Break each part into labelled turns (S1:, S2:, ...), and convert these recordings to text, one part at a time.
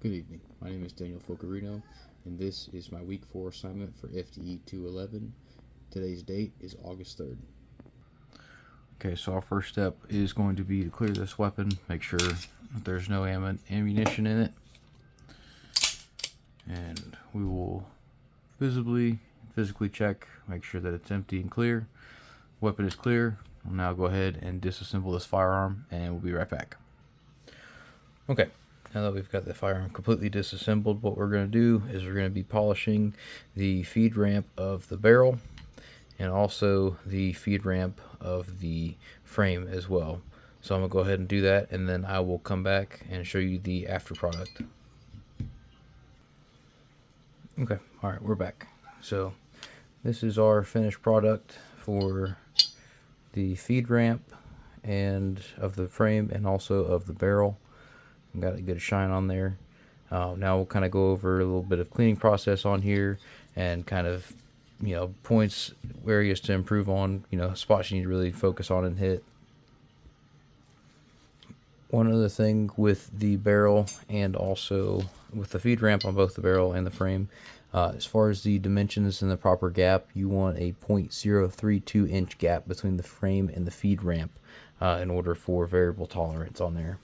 S1: Good evening. My name is Daniel Focarino, and this is my Week 4 assignment for FTE 211. Today's date is August 3rd. Okay, so our first step is going to be to clear this weapon, make sure that there's no ammunition in it, and we will physically check, make sure that it's empty and clear. Weapon is clear. I'll now go ahead and disassemble this firearm, and we'll be right back. Okay, now that we've got the firearm completely disassembled, what we're going to do is we're going to be polishing the feed ramp of the barrel and also the feed ramp of the frame as well. So I'm going to go ahead and do that, and then I will come back and show you the after product. Okay, alright, we're back. So this is our finished product for the feed ramp and of the frame and also of the barrel. Got a good shine on there. Now we'll kind of go over a little bit of cleaning process on here and kind of, points, areas to improve on, spots you need to really focus on and hit. One other thing with the barrel and also with the feed ramp on both the barrel and the frame, as far as the dimensions and the proper gap, you want a 0.032 inch gap between the frame and the feed ramp in order for variable tolerance on there.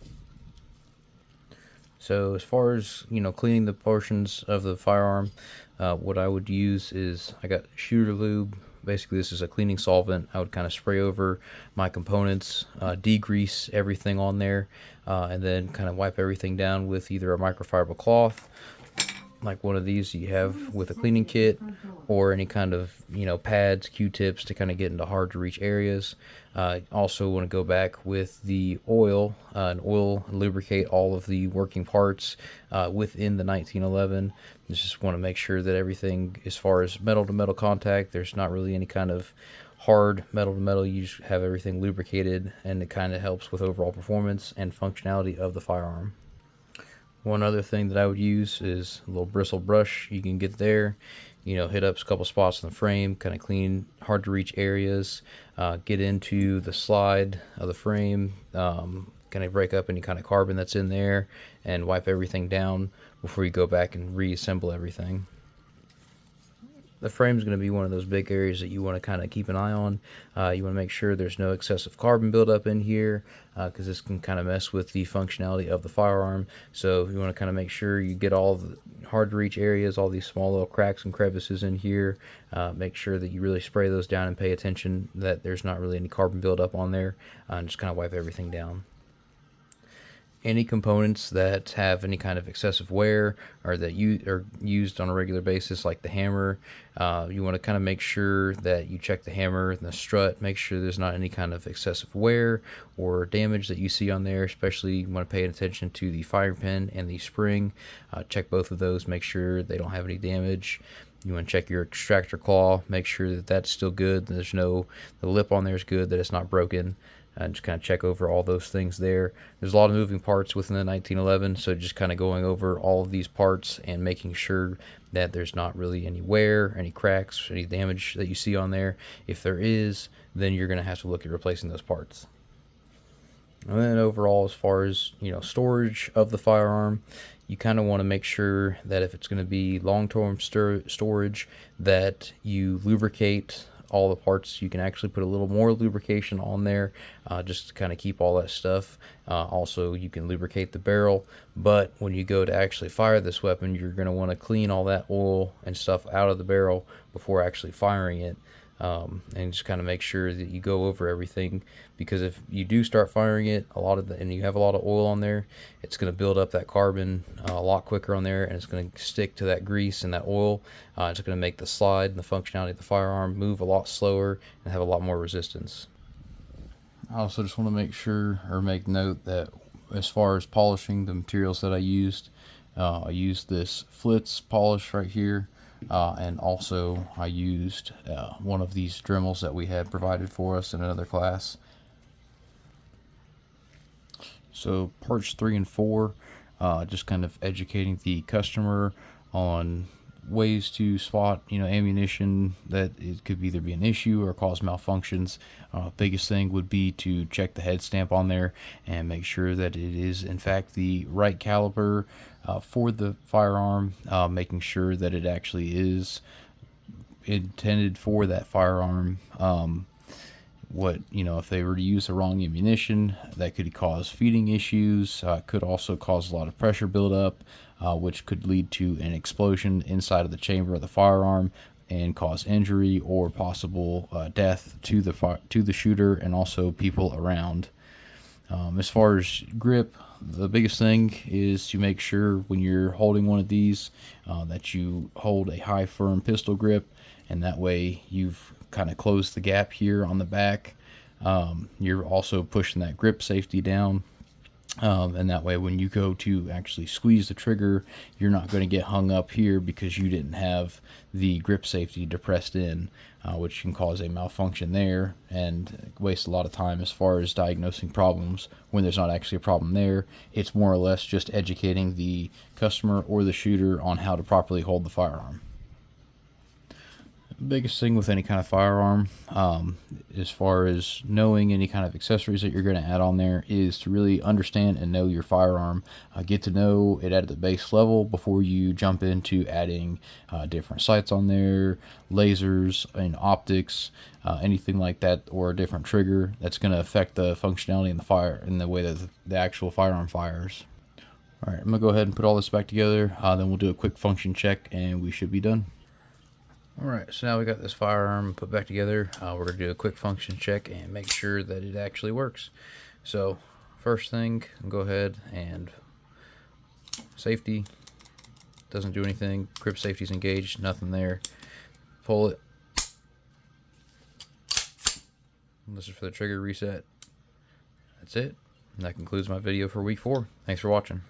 S1: So as far as, cleaning the portions of the firearm, what I would use is I got shooter lube. Basically, this is a cleaning solvent. I would kind of spray over my components, degrease everything on there, and then kind of wipe everything down with either a microfiber cloth, like one of these you have with a cleaning kit, or any kind of, pads, Q-tips to kind of get into hard to reach areas. Also want to go back with the oil and lubricate all of the working parts within the 1911. Just want to make sure that everything, as far as metal to metal contact, there's not really any kind of hard metal to metal. You just have everything lubricated, and it kind of helps with overall performance and functionality of the firearm. One other thing that I would use is a little bristle brush you can get there. Hit up a couple spots in the frame, kind of clean hard to reach areas, get into the slide of the frame, kind of break up any kind of carbon that's in there, and wipe everything down before you go back and reassemble everything. The frame is going to be one of those big areas that you want to kind of keep an eye on. You want to make sure there's no excessive carbon buildup in here, because this can kind of mess with the functionality of the firearm. So you want to kind of make sure you get all the hard to reach areas, all these small little cracks and crevices in here. Make sure that you really spray those down and pay attention that there's not really any carbon buildup on there, and just kind of wipe everything down. Any components that have any kind of excessive wear or that you are used on a regular basis, like the hammer, you want to kind of make sure that you check the hammer and the strut, make sure there's not any kind of excessive wear or damage that you see on there. Especially you want to pay attention to the firing pin and the spring. Check both of those, make sure they don't have any damage. You want to check your extractor claw, make sure that that's still good, the lip on there is good, that it's not broken. And just kind of check over all those things there. There's a lot of moving parts within the 1911, so just kind of going over all of these parts and making sure that there's not really any wear, any cracks, any damage that you see on there. If there is, then you're going to have to look at replacing those parts. And then overall, as far as storage of the firearm, you kind of want to make sure that if it's going to be long-term storage, that you lubricate all the parts. You can actually put a little more lubrication on there, just to kind of keep all that stuff. Also, you can lubricate the barrel, but when you go to actually fire this weapon, you're going to want to clean all that oil and stuff out of the barrel before actually firing it. And just kind of make sure that you go over everything, because if you do start firing it, and you have a lot of oil on there, it's going to build up that carbon a lot quicker on there, and it's going to stick to that grease and that oil. It's going to make the slide and the functionality of the firearm move a lot slower and have a lot more resistance. I also just want to make note that as far as polishing the materials that I used this Flitz polish right here. And also I used one of these Dremels that we had provided for us in another class. So parts 3 and 4, just kind of educating the customer on ways to spot, ammunition that it could either be an issue or cause malfunctions. Biggest thing would be to check the head stamp on there and make sure that it is in fact the right caliber for the firearm, making sure that it actually is intended for that firearm. If they were to use the wrong ammunition, that could cause feeding issues, could also cause a lot of pressure buildup, which could lead to an explosion inside of the chamber of the firearm and cause injury or possible death to the shooter and also people around. As far as grip, the biggest thing is to make sure when you're holding one of these that you hold a high firm pistol grip, and that way you've kind of closed the gap here on the back. You're also pushing that grip safety down, and that way when you go to actually squeeze the trigger, you're not going to get hung up here because you didn't have the grip safety depressed in, which can cause a malfunction there and waste a lot of time as far as diagnosing problems when there's not actually a problem there. It's more or less just educating the customer or the shooter on how to properly hold the firearm. Biggest thing with any kind of firearm, as far as knowing any kind of accessories that you're going to add on there, is to really understand and know your firearm. Get to know it at the base level before you jump into adding different sights on there, lasers and optics, anything like that, or a different trigger that's going to affect the functionality in the fire in the way that the actual firearm fires. All right, I'm gonna go ahead and put all this back together, then we'll do a quick function check and we should be done. Alright, so now we got this firearm put back together. We're going to do a quick function check and make sure that it actually works. So, first thing, go ahead and safety. Doesn't do anything. Grip safety's engaged, nothing there. Pull it. And this is for the trigger reset. That's it. And that concludes my video for week 4. Thanks for watching.